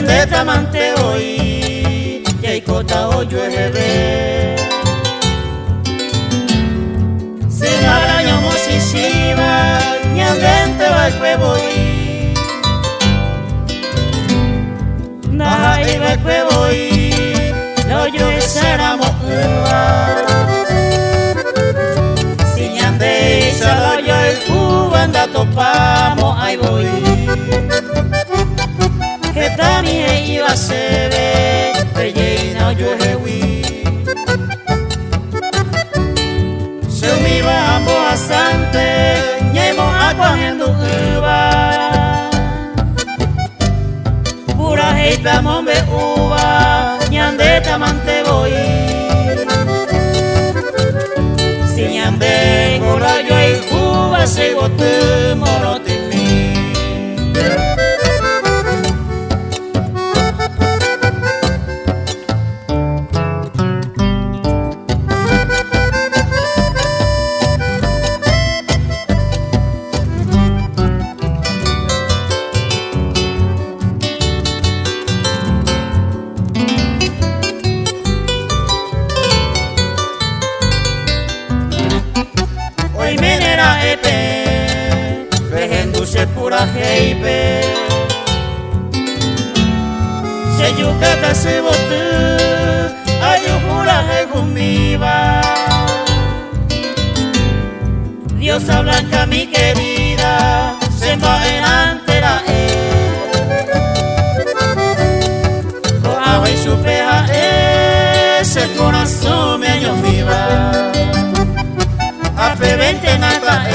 ñande tamante hoy, yaikota hoyo ejebe. Sin araño mosisiva, ñandente va voy. Naha iba voy, lo yo seramo uva. Si ñande solo yo el cuba anda topamos, ahí voy. Que también iba a ser bellina yo hewi. Se me iba a bastante, ñemo agua en uva. Pura heita mombe uva, ñande tamante voy. Si ñande gora yo el uva se bote morote mi. Se pura heipe, se yucata se bote, ayujura hegumiva. Diosa blanca mi querida, se va en antera coaba y su peja ese corazón me año viva. A pebente nada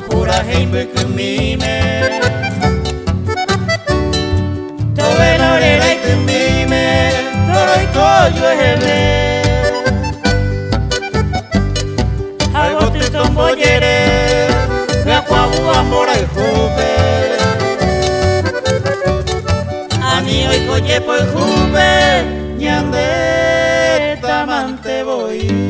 pura heimbe que mime tobe la orera y que mime toro y coyo ejebe algo te tombo yere me acuabu amora y jupe ani hoy coye por jupe ñande tamante voy.